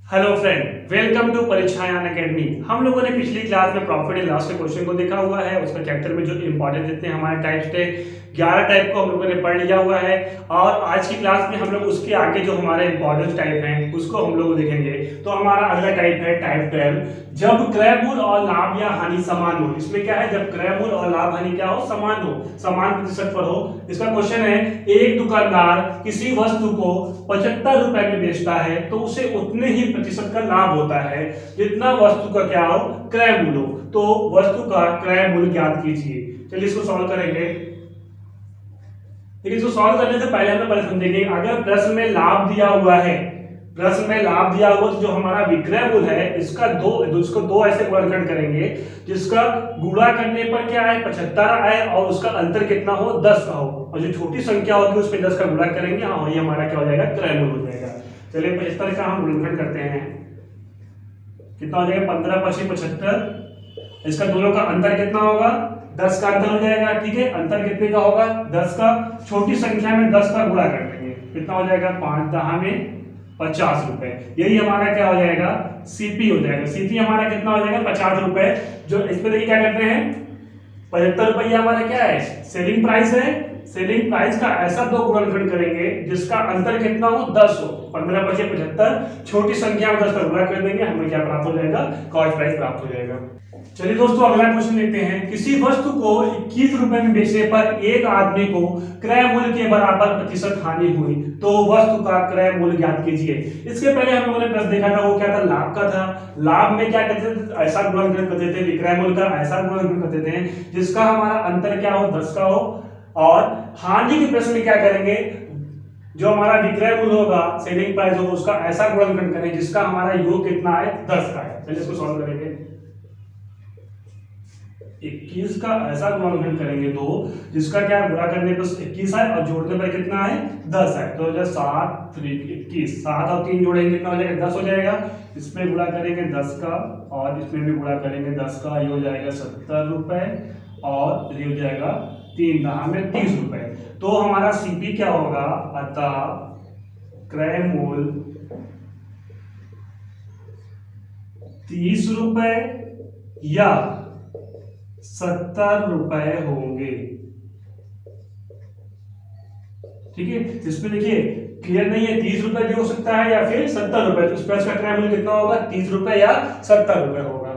Hello friend, welcome to Parikshayan academy. हम लोगों ने पिछली क्लास में प्रॉफिट एंड लॉस के क्वेश्चन को देखा हुआ है। उसका चैप्टर में जो इंपॉर्टेंट देते हैं हमारे टाइप्स थे 11 टाइप को हम लोगों ने पढ़ लिया हुआ है। और आज की क्लास में हम लोग उसके आगे जो हमारे इंपॉर्टेंट टाइप हैं उसको हम लोग देखेंगे। तो हमारा अगला टाइप है टाइप 12, जब क्रय मूल्य और लाभ या हानि समान हो। इसमें क्या है, जब क्रय मूल्य और लाभ हानि क्या हो, समान हो, समान प्रतिशत पर हो। इसका क्वेश्चन है, एक दुकानदार किसी वस्तु को 75 रुपए में बेचता है तो उसे उतने ही प्रतिशत का लाभ होता है जितना वस्तु का क्या हो, क्रय मूल्य हो। तो वस्तु का क्रय मूल्य ज्ञात कीजिए। चलिए इसको सॉल्व करेंगे। लेकिन इसको सॉल्व करने से पहले हम पहले समझेंगे, अगर प्रश्न में लाभ दिया हुआ है, प्रश्न में लाभ दिया हुआ तो जो हमारा विक्रय मूल्य है इसका इसको दो ऐसे गुणनखंड करेंगे जिसका गुणा करने पर क्या है 75 आए और उसका अंतर कितना हो 10 का हो, और जो छोटी संख्या होगी उस पर 10 का गुणा करेंगे। हाँ, ये हमारा क्या हो जाएगा, क्रय मूल्य हो जाएगा। चलिए 75 का हम गुणनखंड करते हैं। कितना हो जाएगा, 15 × 75। इसका दोनों का अंतर कितना होगा, 10 का अंतर हो जाएगा। ठीक है, अंतर कितने का होगा, 10 का। छोटी संख्या में 10 का गुणा कर देंगे, कितना हो जाएगा, 5 10 में 50 रुपए। यही हमारा क्या हो जाएगा, सीपी हो जाएगा। सीपी हमारा कितना हो जाएगा, 50 रुपए। जो इस पे देखिए क्या करते हैं, 75 रुपया हमारा क्या है, सेलिंग प्राइस है। सेलिंग प्राइस का ऐसा दो गुणनखंड करेंगे जिसका अंतर कितना हो, 10 हो। 15 × 75, छोटी संख्या में 10 का गुणा कर देंगे, हमें क्या प्राप्त हो जाएगा, कॉस्ट प्राइस प्राप्त हो जाएगा। चलिए दोस्तों अगला क्वेश्चन लेते हैं। किसी वस्तु को 21 रुपए में बेचने पर एक आदमी को क्रय मूल्य के बराबर प्रतिशत हानि हुई तो वस्तु का क्रय मूल्य ज्ञात कीजिए। इसके पहले हम लोगों ने प्रश्न देखा था, वो क्या था, लाभ का था। लाभ में क्या करते थे, ऐसा गुणनखंड करते थे, विक्रय मूल्य का ऐसा गुणनखंड करते थे जिसका हमारा अंतर क्या हो, 10 का हो। और हानि के प्रश्न में क्या करेंगे, जो हमारा विक्रय मूल्य होगा, सेलिंग प्राइस होगा, उसका ऐसा गुणनखंड करेंगे जिसका हमारा योग कितना है, 10 का है। चलिए इसको सॉल्व करेंगे। 21 का ऐसा गुणनखंड करेंगे दो जिसका क्या गुणा करने पर 21 है और जोड़ने पर कितना है, 10 है। तो 7 3 21, 7 और 3 जोड़ेंगे कितना हो जाएगा, 10 हो जाएगा। इसमें गुणा करेंगे 10 का और इसमें भी गुणा करेंगे 10 का, ये हो जाएगा 70 रुपए और ये हो जाएगा 3 10 में 30 रुपए। तो हमारा सीपी क्या होगा, अतः क्रय मूल्य 30 रुपए या 70 रुपए होंगे। ठीक है, इसमें देखिए क्लियर नहीं है, 30 रुपए भी हो सकता है या फिर 70 रुपए। तो इस पर इसका क्रय मूल्य कितना होगा, 30 रुपए या 70 रुपए होगा।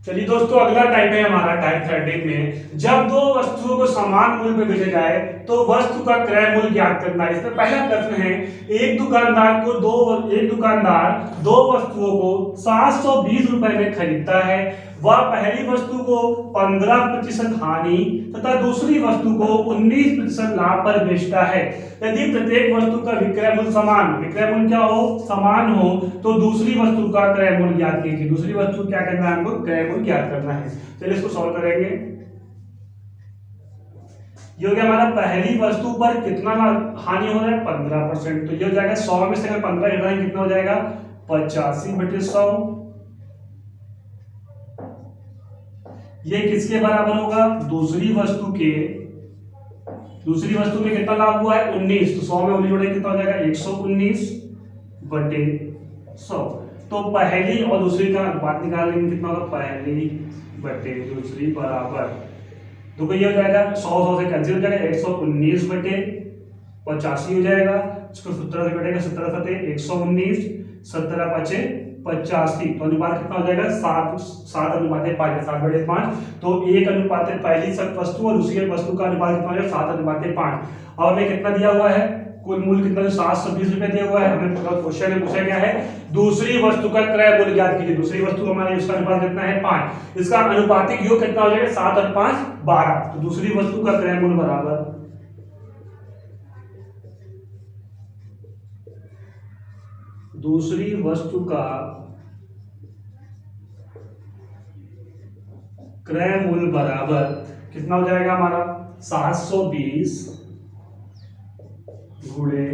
चलिए दोस्तों अगला टाइप है हमारा टाइप 13 में, जब दो वस्तुओं को समान मूल्य पे बेचा जाए तो वस्तु का क्रय मूल्य ज्ञात करना है। इसमें पहला प्रश्न है, एक दुकानदार दो वस्तुओं को 720 रुपए में खरीदता है। वह पहली वस्तु को 15% हानि तथा दूसरी वस्तु को 19% लाभ पर बेचता है। यदि प्रत्येक वस्तु का विक्रय मूल्य समान, विक्रय मूल्य क्या हो, समान हो, तो दूसरी वस्तु का क्रय मूल्य ज्ञात कीजिए। दूसरी वस्तु क्या करना है, हमको क्रय मूल्य ज्ञात करना है। चलिए इसको सॉल्व करेंगे। ये हो गया हमारा, पहली वस्तु पर कितना हानि हो रहा है, 15%। तो ये हो जाएगा 100 में से अगर 15 घटाएंगे कितना हो जाएगा, 85/100। ये किसके बराबर होगा, दूसरी वस्तु में कितना लाभ हुआ है, 19। तो 100 में 19 जोड़ेंगे कितना हो जाएगा, 119/100। तो पहली और दूसरी का अनुपात निकाल लेंगे, कितना होगा, पहली बटे दूसरी बराबर। तो ये हो जाएगा 100 से कैंसिल हो जाएगा, 119/85 हो जाएगा। इसको 17 से कटेगा, 17 × 119, 17 × 85। तो अनुपात कितना हो जाएगा, 7:5, 7/5। तो एक अनुपात पहली वस्तु और दूसरी वस्तु का अनुपात कितना हो जाएगा, 7:5। और हमें कितना दिया हुआ है, कुल मूल्य कितना, 720 रुपए दिया हुआ है। हमें क्वेश्चन में पूछा गया है दूसरी वस्तु का क्रय मूल्य ज्ञात कीजिए। दूसरी वस्तु हमारे उसका अनुपात कितना है, 5। इसका अनुपातिक योग कितना हो जाएगा, 7 और 5 12। तो दूसरी वस्तु का क्रय मूल्य बराबर दूसरी वस्तु का क्रय मूल्य बराबर कितना हो जाएगा हमारा, 720 गुणे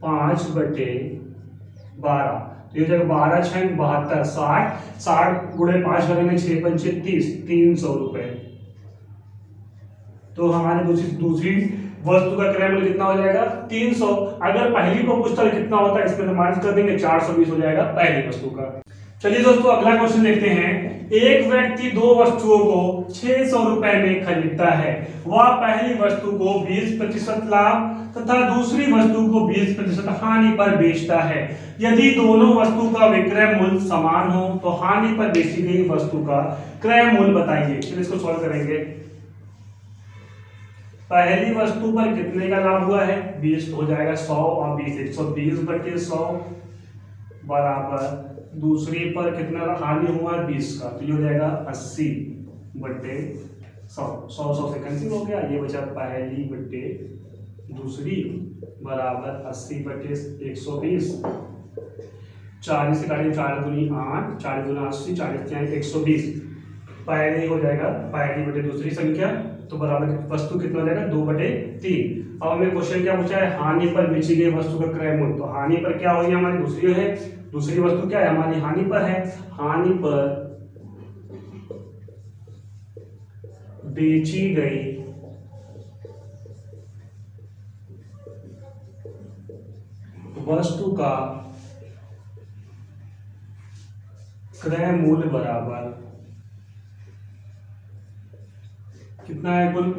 5/12। तो ये हो जाएगा 12 × 6 72, 60 गुणे 5 करेंगे 6 × 5 30, 300 रुपए। तो हमारी दूसरी वस्तु का क्रय मूल्य कितना हो जाएगा 300। अगर पहली को पूछता है कितना होता है, इसमें से माइनस कर देंगे 420 हो जाएगा पहली वस्तु का। चलिए दोस्तों अगला क्वेश्चन देखते हैं। एक व्यक्ति दो वस्तुओं को 600 रुपए में खरीदता है। वह पहली वस्तु को 20% लाभ तथा दूसरी वस्तु को 20% हानि पर बेचता है। यदि दोनों वस्तु का विक्रय मूल्य समान हो तो हानि पर बेची गई वस्तु का क्रय मूल्य बताइए। चलिए इसको सॉल्व करेंगे। पहली वस्तु पर कितने का लाभ हुआ है 20 हो जाएगा 100 और 20 120/100 बराबर दूसरी पर कितना हानि हुआ 20 का, तो ये हो जाएगा 80/100। 100 से कैंसिल हो गया, ये बचा पहली बटे दूसरी बराबर 80/120। 40 से काटेंगे 4 दूनी 8, 40 दूना 80, 40 120। पहली हो जाएगा पहली बटे दूसरी संख्या, तो बराबर वस्तु कितना हो जाएगा 2/3। अब हमें क्वेश्चन क्या पूछा है, हानि पर बेची गई वस्तु का क्रय मूल्य। तो हानि पर क्या होगी हमारी दूसरी है, दूसरी वस्तु क्या है हमारी हानि पर है। हानि पर बेची गई वस्तु का क्रय मूल्य बराबर कितना है कुल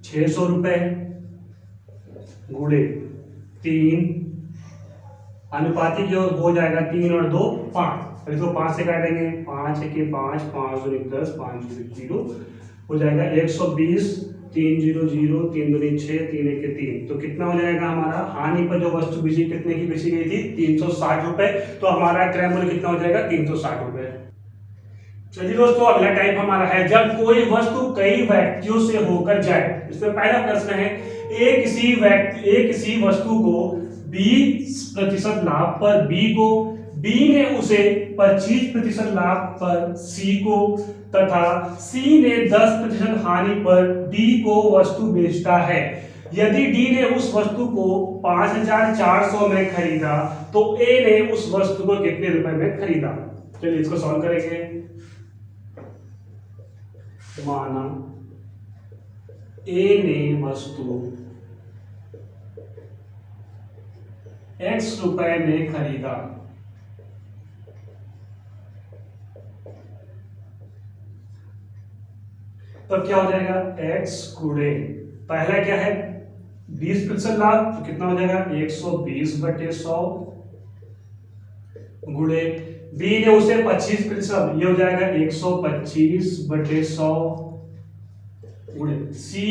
600 रुपए गुणे 3 अनुपातिक जो हो जाएगा 3 और 2 5। इसको 5 से काटेंगे 5 1 5 5 2 10 5 0 हो जाएगा 120 3 0 0 3 2 6 3 1 3। तो कितना हो जाएगा हमारा हानि पर जो वस्तु बेची कितने की बेची गई थी 360 रुपए। तो हमारा क्रय मूल्य कितना हो जाएगा 360 रुपए। चलिए दोस्तों अगला टाइप हमारा है जब कोई वस्तु कई व्यक्तियों से होकर जाए। इसमें पहला प्रश्न है एक किसी वस्तु को 20% लाभ पर बी को, बी ने उसे 25% लाभ पर सी को तथा सी ने 10% हानि पर डी को वस्तु बेचता है। यदि डी ने उस वस्तु को 5400 में खरीदा तो ए ने उस वस्तु को कितने रुपए में खरीदा। चलिए इसको सॉल्व करेंगे। माना ए ने वस्तु x रुपए में खरीदा, तो क्या हो जाएगा x गुणे पहला क्या है 20% लाभ, तो कितना हो जाएगा 120/100 गुणे बी ने उसे 25%, ये हो जाएगा 125/100 गुणे सी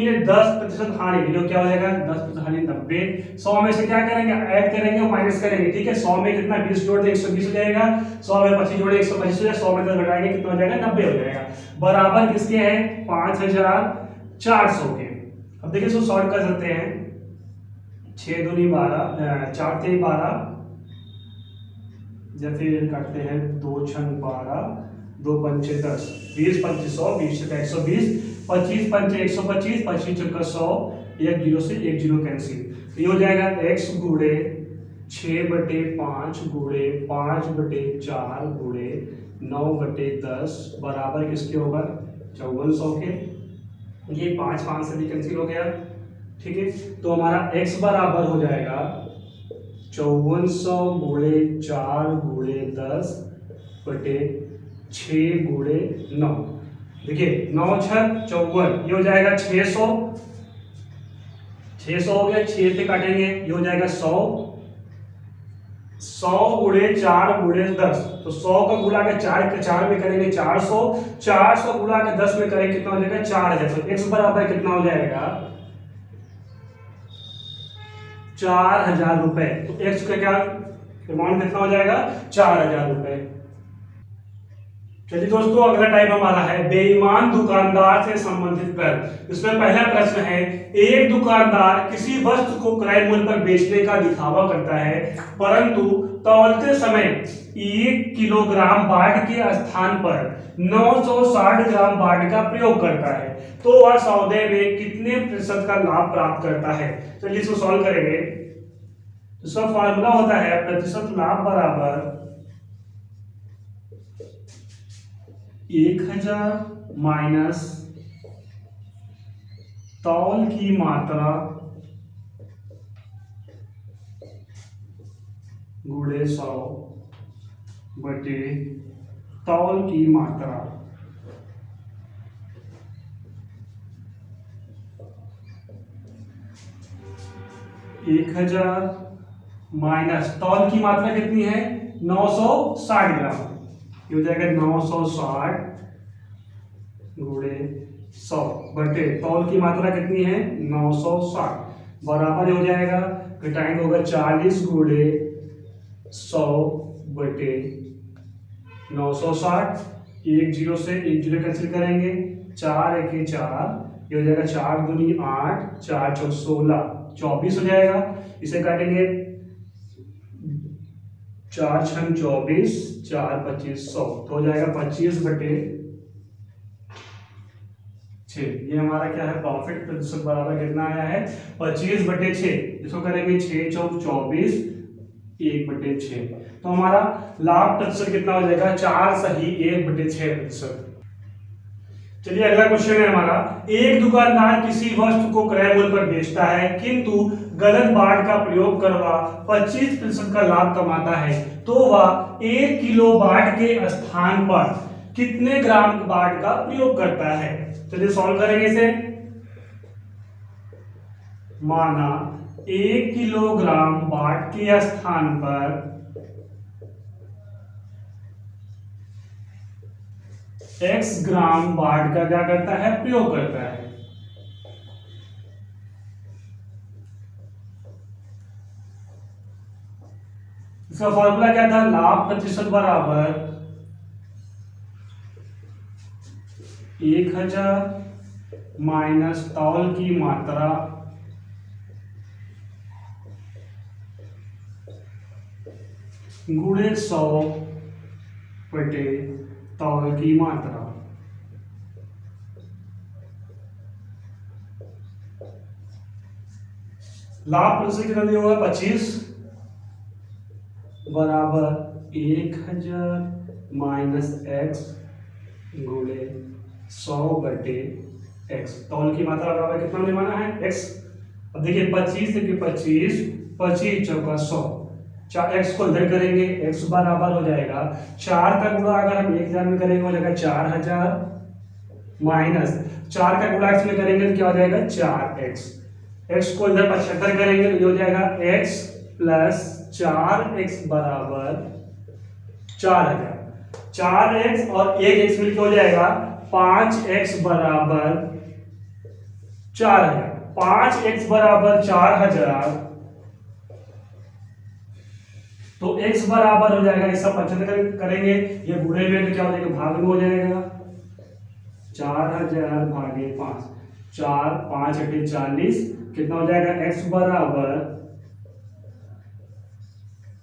ने 10% हानि, तो क्या हो जाएगा 10% हानि 90। 100 में से क्या करेंगे ऐड करेंगे और माइनस करेंगे। ठीक है 100 में कितना 20 जोड़ दे 120 हो जाएगा, 100 में 25 जोड़े 125 हो जाएगा, 100 में 10 घटाएंगे कितना हो जाएगा 90 हो जाएगा। बराबर किसके हैं 5400 के। अब देखिए इसको सॉल्व कर सकते हैं 6 दूनी 12 4 थे 12 या फिर काटते हैं 2 6 12 2 5 10 20 25 100 20 120 25 5 125 25 चौका 100 1 0 से 1 0 कैंसिल। तो ये हो जाएगा x गुणे 6/5 गुणे 5/4 गुणे 9/10 बराबर किसके होगा 5400 के। ये 5 5 से भी कैंसिल हो गया। ठीक है तो हमारा x बराबर हो जाएगा 5400 गुणे 4 गुणे 10 बटे 6 गुणे 9। देखिए 9 6 54, ये हो जाएगा 600 हो गया, 6 से काटेंगे ये हो जाएगा 100 गुणे 4 गुणे 10, तो 100 का गुणा के 4 में करेंगे 400 गुणा के 10 में करेंगे कितना हो जाएगा 4000। तो x बराबर कितना हो जाएगा 4000 रुपए। तो x का क्या अमाउंट कितना हो जाएगा 4000 रुपए। चलिए दोस्तों अगला टाइप हमारा है बेईमान दुकानदार से संबंधित प्रश्न। इसमें पहला प्रश्न है एक दुकानदार किसी वस्तु को क्रय मूल्य पर बेचने का दिखावा करता है परंतु तौलते समय 1 किलोग्राम बाट के स्थान पर 960 ग्राम बाट का प्रयोग करता है, तो वह सौदे में कितने प्रतिशत का लाभ प्राप्त करता है। चलिए इसको सॉल्व करेंगे। इसका फॉर्मूला होता है प्रतिशत लाभ बराबर 1000 माइनस तौल की मात्रा गुणे 100 बटे तौल की मात्रा। 1000 माइनस तौल की मात्रा कितनी है 960 ग्राम, ये हो जाएगा 960 गुणे 100 बटे तौल की मात्रा कितनी है 960 बराबर हो जाएगा, घटाएंगे होगा 40 गुणे 100 बटे 960, एक जीरो से एक जीरो कैंसिल करेंगे, 4 1 4, ये हो जाएगा 4 दूनी 8, 4 चौक 16, 24 हो जाएगा। इसे काटेंगे 4 छन 24, 4 25 100, तो हो जाएगा 25 बटे 6। ये हमारा क्या है प्रॉफिट प्रतिशत बराबर कितना आया है 25 बटे 6। इसको करेंगे 6 चौक 24, 1 बटे 6, तो हमारा लाभ प्रतिशत कितना हो जाएगा 4 सही 1 बटे 6%। चलिए अगला क्वेश्चन है हमारा, एक दुकानदार किसी वस्तु को क्रय मूल्य पर बेचता है किंतु गलत बाट का प्रयोग कर वह 25% का लाभ कमाता है, तो वह 1 किलो बाट के स्थान पर कितने ग्राम बाट का प्रयोग करता है। चलिए सॉल्व करेंगे इसे। माना 1 किलोग्राम बाट के स्थान पर x ग्राम बाट का क्या करता है प्रयोग करता है। इसका फॉर्मूला क्या था, लाभ प्रतिशत बराबर 1000 माइनस तौल की मात्रा गुणे 100 बटे तौल की मात्रा। लाभ प्रतिशत कितना दिया हुआ 25 बराबर 1000 माइनस एक्स गुणे 100 बटे x। तौल की मात्रा बराबर कितना निभाना है x। अब देखिए 25 देखिए 25 25 चौका 100, 4x को इधर करेंगे x बराबर हो जाएगा 4 का गुणा अगर हम 1000 में करेंगे हो जाएगा 4000 माइनस 4 का गुणा x में करेंगे तो क्या हो जाएगा 4x। x को इधर 75 करेंगे तो हो जाएगा x प्लस 4x बराबर 4000। 4x और 1x मिलकर हो जाएगा 5x बराबर 4000। 5x बराबर 4000 तो x बराबर हो जाएगा, इसका 75 करेंगे ये गुणे में तो क्या हो जाएगा भाग में हो जाएगा 4000 भागे 5, 4 5 8 40, कितना हो जाएगा x बराबर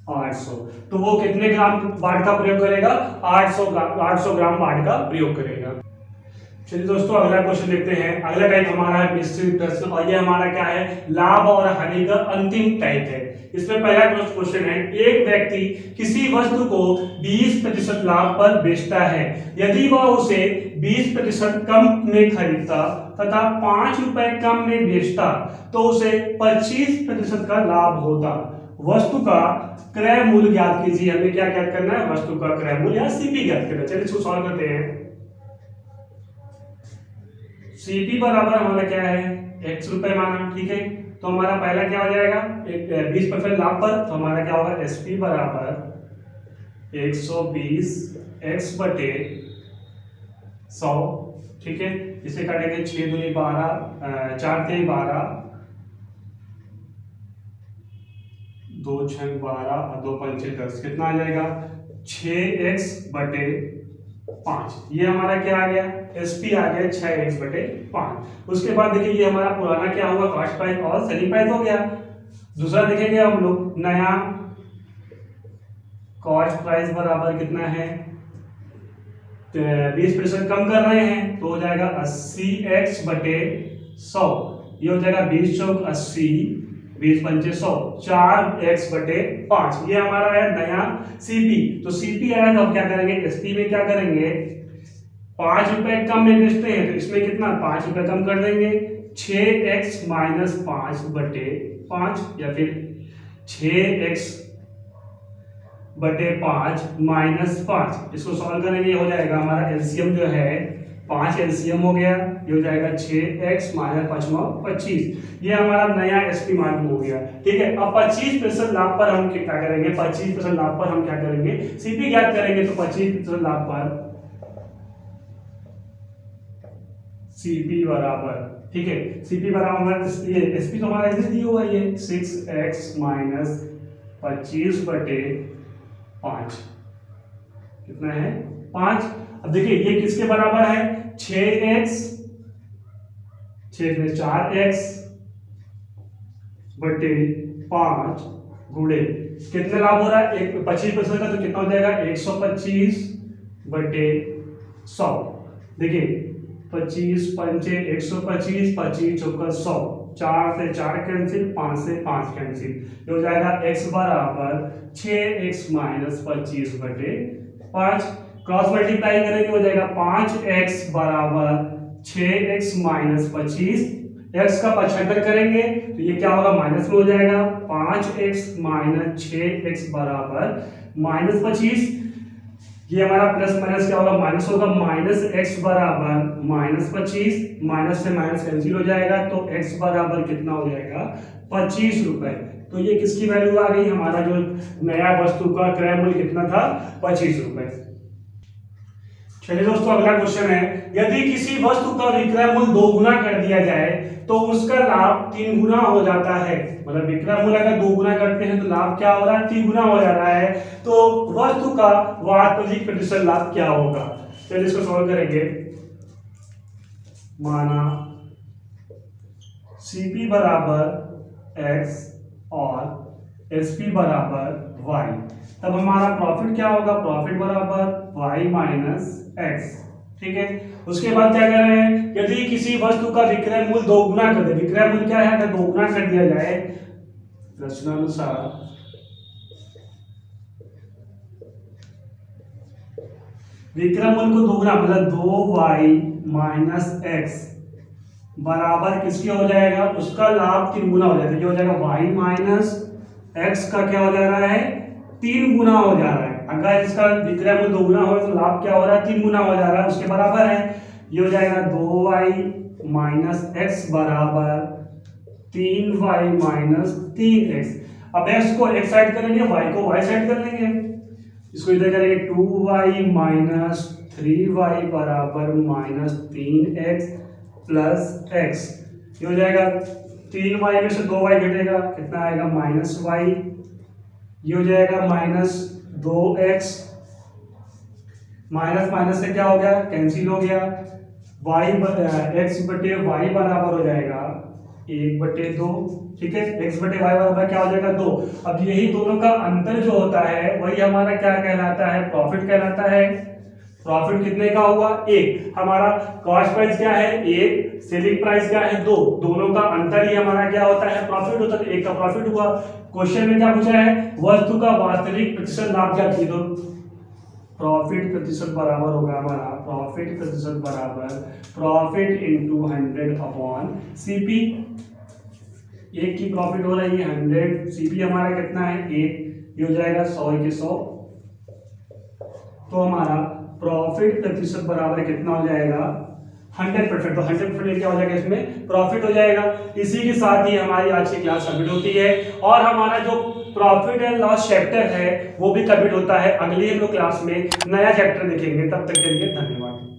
800। तो वो कितने ग्राम बाट का प्रयोग करेगा 800 ग्राम बाट का प्रयोग करेगा। चलिए दोस्तों अगला क्वेश्चन देखते हैं। अगला टाइप हमारा है मिश्रित प्रश्न और ये हमारा क्या है लाभ और हानि का अंतिम टाइप है। इसमें पहला क्वेश्चन है, एक व्यक्ति किसी वस्तु को 20% लाभ पर बेचता है, यदि वह उसे 20% कम में खरीदता तथा 5 रुपए कम में बेचता तो उसे 25% का लाभ होता। वस्तु का क्रय मूल्य ज्ञात कीजिए। हमें क्या ज्ञात करना है वस्तु का क्रय मूल्य या सीपी ज्ञात करना है। चलिए इसको सॉल्व करते हैं। सीपी बराबर हमारा क्या है x रुपए माना, ठीक है। तो हमारा पहला क्या हो जाएगा 20% लाभ पर, तो हमारा क्या होगा एसपी बराबर 120 x बटे 100, ठीक है। इसे काटेंगे 6 दूनी 12, 4 3 12, 2 6 12 और 2 5 10, कितना आ जाएगा 6x बटे 5। ये हमारा क्या आ गया एसपी आ गया 6x बटे 5। उसके बाद देखिए ये हमारा पुराना क्या हुआ कॉस्ट प्राइस और सेलिंग प्राइस हो गया। दूसरा देखेंगे हम लोग नया कॉस्ट प्राइस बराबर कितना है 20% कम कर रहे हैं तो हो जाएगा 80x बटे 100। ये हो जाएगा 20 चौक 80, 20 पंचे 100, 4x बटे 5। ये हमारा है नया सीपी। तो सीपी आया तो हम क्या करेंगे एसपी में क्या करेंगे 5 रुपए कम में बेचते हैं तो इसमें कितना 5 रुपए कम कर देंगे, 6x माइनस 5 बटे 5 या फिर 6x बटे 5 माइनस 5। इसको सॉल्व करेंगे हो जाएगा हमारा एलसीएम जो है 5 एलसीएम हो गया, ये हो जाएगा 6x माइनस 5 25। ये हमारा नया एसपी मालूम हो गया। ठीक है, अब 25% लाभ पर हम क्या करेंगे, 25% लाभ पर हम क्या करेंगे, सीपी ज्ञात करेंगे। तो 25% लाभ पर सीपी बराबर, ठीक है, सीपी बराबर ये एसपी तो हमारा ऐसे दिया हुआ है, ये 6x माइनस 25 बटे 5 कितना है 5। अब देखिए ये किसके बराबर है, 6x 6 में 4x बटे 5 गुणे कितने लाभ हो रहा है, 25% का तो कितना हो जाएगा 125 बटे 100। देखिए 25 पंचे 125, 25 चौका 100, 4 से 4 कैंसिल, 5 से 5 कैंसिल, ये हो जाएगा x बराबर 6x माइनस 25 बटे 5। क्रॉस मल्टीप्लाई करेंगे हो जाएगा 5x बराबर 6x माइनस 25, x का 75 करेंगे तो ये क्या होगा माइनस में हो जाएगा, 5x माइनस 6x बराबर माइनस 25। ये हमारा प्लस माइनस क्या होगा माइनस होगा, माइनस x बराबर माइनस 25, माइनस से माइनस कैंसिल हो जाएगा तो x बराबर कितना हो जाएगा 25 रुपए। तो ये किसकी वैल्यू आ गई, हमारा जो नया वस्तु का क्रय मूल्य कितना था 25 रुपए। चलिए दोस्तों अगला क्वेश्चन है, यदि किसी वस्तु का विक्रय मूल्य 2 गुना कर दिया जाए तो उसका लाभ 3 गुना हो जाता है। मतलब विक्रय मूल्य अगर 2 गुना करते हैं तो लाभ क्या हो रहा है 3 गुना हो जा रहा है। तो वस्तु का वास्तविक प्रतिशत लाभ क्या होगा, चलिए इसको सॉल्व करेंगे। माना सीपी बराबर x और एसपी बराबर y, तब हमारा प्रॉफिट क्या होगा, प्रॉफिट बराबर y माइनस x। ठीक है, उसके बाद क्या कर रहे हैं, यदि किसी वस्तु का विक्रय मूल्य 2 गुना कर दे, विक्रय मूल्य क्या है अगर 2 गुना कर दिया जाए प्रश्नानुसार विक्रय मूल्य को 2 गुना मतलब 2y माइनस x बराबर किसके हो जाएगा, उसका लाभ 3 गुना हो जाएगा। ये हो जाएगा y माइनस x का क्या हो जा रहा है 3 गुना हो जा रहा है। अगर इसका विक्रय मूल्य 2 गुना हो तो लाभ क्या हो रहा है 3 गुना हो जा रहा है, उसके बराबर है। ये हो जाएगा 2y माइनस x बराबर 3y माइनस 3x। अब x को x साइड करेंगे, y को y साइड कर लेंगे, इसको इधर करेंगे 2y माइनस 3y बराबर माइनस 3x प्लस x। ये हो जाएगा 3y में से 2y घटेगा कितना आएगा माइनस y। ये हो जाएगा माइनस 2x, माइनस माइनस से क्या हो गया कैंसिल हो गया, x बटे y बराबर हो जाएगा 1/2। ठीक है, x बटे y बराबर क्या हो जाएगा 2। अब यही दोनों का अंतर जो होता है वही हमारा क्या कहलाता है, प्रॉफिट कहलाता है। प्रॉफिट कितने का हुआ 1, हमारा कॉस्ट प्राइस क्या है 1, सेलिंग प्राइस क्या है 2, दोनों का अंतर ही हमारा क्या होता है प्रॉफिट होता है। 1 का प्रॉफिट हुआ। क्वेश्चन में क्या पूछा है, वस्तु का वास्तविक प्रतिशत लाभ क्या थी, तो प्रॉफिट प्रतिशत बराबर होगा हमारा, प्रॉफिट प्रतिशत बराबर प्रॉफिट इनटू 100 अपॉन सीपी। 1 की प्रॉफिट हो रही है 100, सीपी हमारा कितना है 1, ये हो जाएगा 100 के 100। तो हमारा प्रॉफिट प्रतिशत बराबर कितना हो जाएगा 100%। तो 100% क्या हो जाएगा इसमें प्रॉफिट हो जाएगा। इसी के साथ ही हमारी आज की क्लास कंप्लीट होती है और हमारा जो प्रॉफिट एंड लॉस चैप्टर है वो भी कंप्लीट होता है। अगली हम लोग क्लास में नया चैप्टर देखेंगे, तब तक के लिए धन्यवाद।